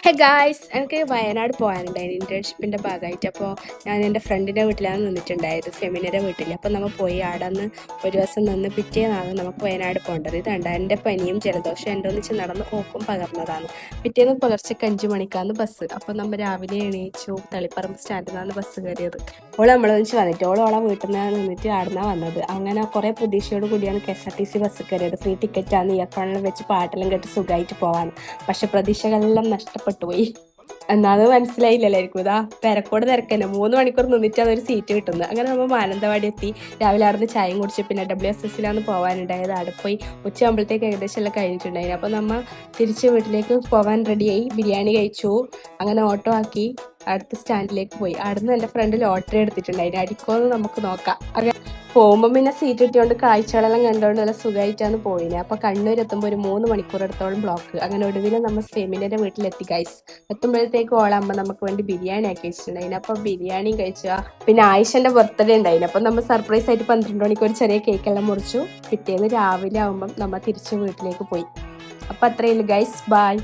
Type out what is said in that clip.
Hey guys, എനിക്ക് വയനാട് പോകാനുണ്ടായിരുന്നു ഇൻറ്റേൺഷിപ്പിൻ്റെ ഭാഗമായിട്ട്. അപ്പോൾ ഞാൻ എൻ്റെ ഫ്രണ്ടിൻ്റെ വീട്ടിലാണ് നിന്നിട്ടുണ്ടായത്, ഫെമിനയുടെ വീട്ടിൽ. അപ്പോൾ നമ്മൾ പോയി അവിടെ നിന്ന് ഒരു ദിവസം നിന്ന് പിറ്റേന്നാണ് നമുക്ക് വയനാട് പോകേണ്ടത്. ഇതുണ്ട് എൻ്റെ പനിയും ജലദോഷം എൻ്റെ ഒന്നിച്ച് നടന്ന് ഓക്കും പകർന്നതാണ്. പിറ്റേന്ന് പുലർച്ചയ്ക്ക് 5 മണിക്കാണ് ബസ്. അപ്പോൾ നമ്മൾ രാവിലെ എണീച്ചു തളിപ്പറമ്പ് സ്റ്റാൻഡിൽ നിന്നാണ് ബസ് കയറിയത്. ഓൾ നമ്മളൊന്നിച്ച് വന്നിട്ട് ഓളെ വീട്ടിൽ നിന്ന് നിന്നിട്ട് ആടുന്നാണ് വന്നത്. അങ്ങനെ കുറേ പ്രതീക്ഷയോട് കൂടിയാണ് KSRTC ബസ് കയറിയത്. ഫ്രീ ടിക്കറ്റാണ്, ഇയർഫോണിൽ വെച്ച് പാട്ടെല്ലാം കേട്ട് സുഖമായിട്ട് പോകാൻ. പക്ഷെ പ്രതീക്ഷകളെല്ലാം നഷ്ടപ്പെട്ടു പോയി. എന്നാലും മനസ്സിലായില്ലല്ലായിരിക്കും. ഇതാ തിരക്കോട് തിരക്കന്നെ 3 മണിക്കൂർ നിന്നിട്ട് അതൊരു സീറ്റ് കിട്ടുന്നത്. അങ്ങനെ നമ്മൾ മാനന്തവാടി എത്തി. രാവിലെ അവിടെ നിന്ന് ചായയും കുടിച്ച് പിന്നെ WSS പോകാനുണ്ടായത്. അവിടെ പോയി ഉച്ചയാകുമ്പോഴത്തേക്ക് ഏകദേശം എല്ലാം കഴിഞ്ഞിട്ടുണ്ടായിരുന്നു. അപ്പോൾ നമ്മൾ തിരിച്ച് വീട്ടിലേക്ക് പോകാൻ റെഡിയായി. ബിരിയാണി കഴിച്ചു. അങ്ങനെ ഓട്ടോ ആക്കി അടുത്ത സ്റ്റാൻഡിലേക്ക് പോയി. അവിടുന്ന് എൻ്റെ ഫ്രണ്ട് ലോട്ടറി എടുത്തിട്ടുണ്ടായിരുന്നു. അടിക്കുമെന്ന് നമുക്ക് നോക്കാം. അങ്ങനെ പോകുമ്പോൾ പിന്നെ സീറ്റ് കിട്ടിയോണ്ട് കാഴ്ചകളെല്ലാം കണ്ടുകൊണ്ട് നല്ല സുഖമായിട്ടാണ് പോയിന്. അപ്പോൾ കണ്ണൂർ എത്തുമ്പോൾ ഒരു 3 മണിക്കൂർ എടുത്തോളം ബ്ലോക്ക്. അങ്ങനെ ഒടുവിൽ നമ്മൾ ഫെമിനയുടെ വീട്ടിലെത്തി ഗൈസ്. എത്തുമ്പോഴത്തേക്ക് ഓളാകുമ്പോൾ നമുക്ക് വേണ്ടി ബിരിയാണി ആക്കി വെച്ചിട്ടുണ്ടായിരുന്നു. അപ്പോൾ ബിരിയാണിയും കഴിച്ചു. പിന്നെ ആയിഷൻ്റെ ബർത്ത്ഡേ ഉണ്ടായിരുന്നു. അപ്പോൾ നമ്മൾ സർപ്രൈസ് ആയിട്ട് 12 മണിക്ക് ഒരു ചെറിയ കേക്കെല്ലാം മുറിച്ചു. പിറ്റേന്ന് രാവിലെ ആകുമ്പം നമ്മൾ തിരിച്ച് വീട്ടിലേക്ക് പോയി. അപ്പോൾ അത്രയേ ഉള്ളൂ ഗൈസ്. ബൈ.